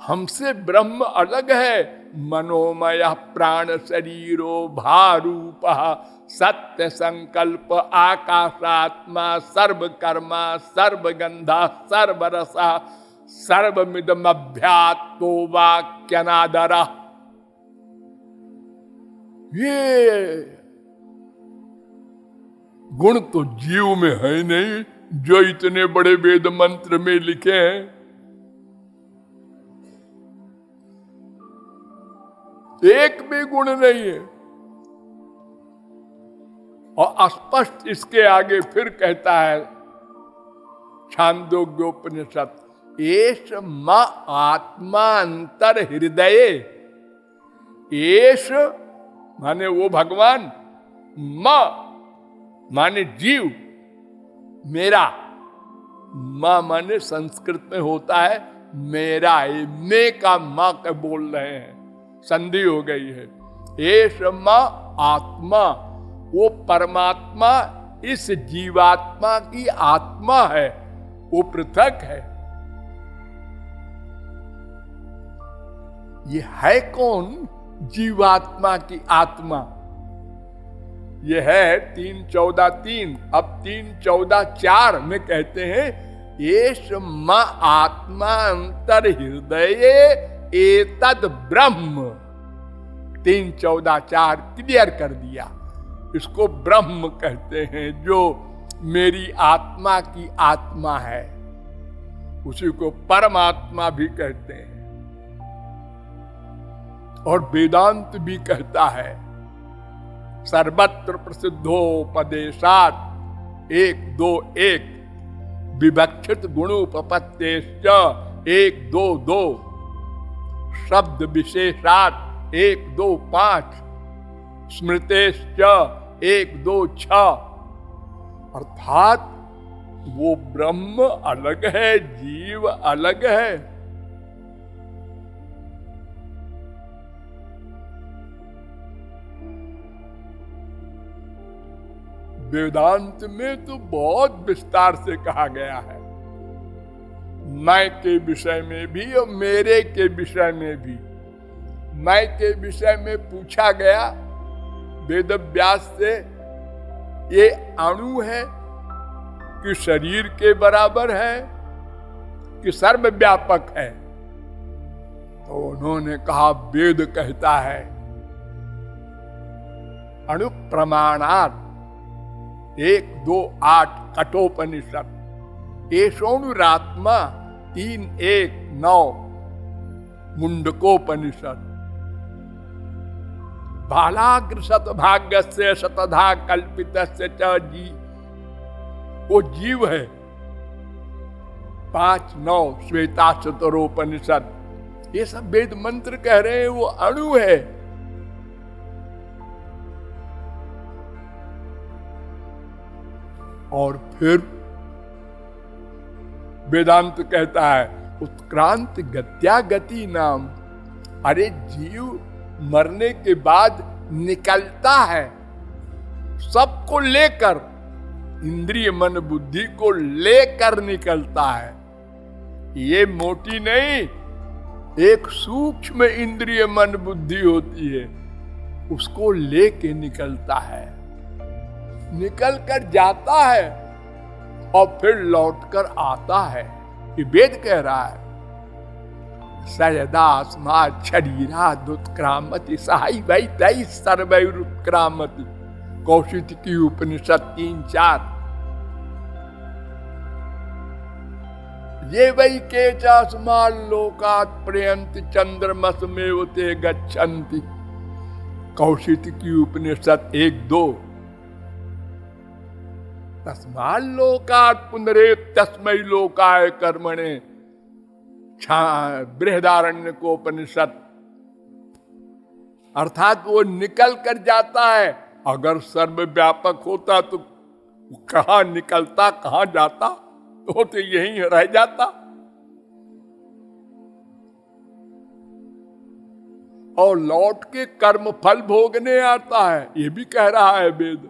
हमसे ब्रह्म अलग है। मनोमय प्राण शरीरो भारूप सत्य संकल्प आकाशात्मा सर्वकर्मा सर्वगंधा सर्वरसा सर्वमिदमभ्यात्तो वाक्यनादरा। ये गुण तो जीव में है नहीं जो इतने बड़े वेद मंत्र में लिखे हैं। एक भी गुण नहीं है। और स्पष्ट इसके आगे फिर कहता है छांदोग्योपनिषद, एष मा आत्मा अंतर हृदय। एष माने वो भगवान, मा माने जीव, मेरा। मां माने संस्कृत में होता है मेरा, मैं का मां के बोल रहे हैं, संधि हो गई है। एष मां आत्मा, वो परमात्मा इस जीवात्मा की आत्मा है, वो पृथक है। ये है कौन जीवात्मा की आत्मा? ये है 3:14-3। अब 3:14-4 में कहते हैं एष मा आत्मा अंतर हृदय एतद ब्रह्म। 3:14-4 क्लियर कर दिया। इसको ब्रह्म कहते हैं, जो मेरी आत्मा की आत्मा है। उसी को परमात्मा भी कहते हैं। और वेदांत भी कहता है सर्वत्र प्रसिद्धोपदेशात् 1-2-1 विवक्षित गुणोपपत्तेश्च 1-2-2 शब्द विशेषात् 1-2-5 स्मृतेश्च 1-2-6। अर्थात वो ब्रह्म अलग है, जीव अलग है। वेदांत में तो बहुत विस्तार से कहा गया है, मैं के विषय में भी और मेरे के विषय में भी। मैं के विषय में पूछा गया वेद व्यास से, ये अणु है कि शरीर के बराबर है कि सर्वव्यापक है? तो उन्होंने कहा वेद कहता है अणु प्रमाणात् 1-2-8 कठोपनिषद। एषोऽणुरात्मा 3-1-9 मुंडकोपनिषद। बालाग्र शतभाग्यस्य शतधा कल्पितस्य च जी, वो जीव है। 5-9 श्वेताशतरोपनिषद। ये सब वेद मंत्र कह रहे हैं वो अणु है। और फिर वेदांत कहता है उत्क्रांत गत्या गति नाम। अरे जीव मरने के बाद निकलता है, सबको लेकर, इंद्रिय मन बुद्धि को लेकर निकलता है। ये मोटी नहीं, एक सूक्ष्म इंद्रिय मन बुद्धि होती है, उसको लेके निकलता है, निकल कर जाता है और फिर लौटकर आता है। ये वेद कह रहा है सयदास्मात् शरीराद् उत्क्रामति सहाई वै तै सर्वैरुत्क्रामति। कौशिकी उपनिषद 3-4। ये वै केचास्मात् लोकात् प्रयन्ति चंद्रमसमेव ते गच्छन्ति। कौशिकी उपनिषद 1-2। तस्मात् लोकात् पुनरेत्यस्मै लोकाय कर्मणे। बृहदारण्यकोपनिषद। अर्थात वो निकल कर जाता है। अगर सर्वव्यापक होता तो कहां निकलता कहां जाता, तो यहीं रह जाता। और लौट के कर्म फल भोगने आता है, ये भी कह रहा है वेद।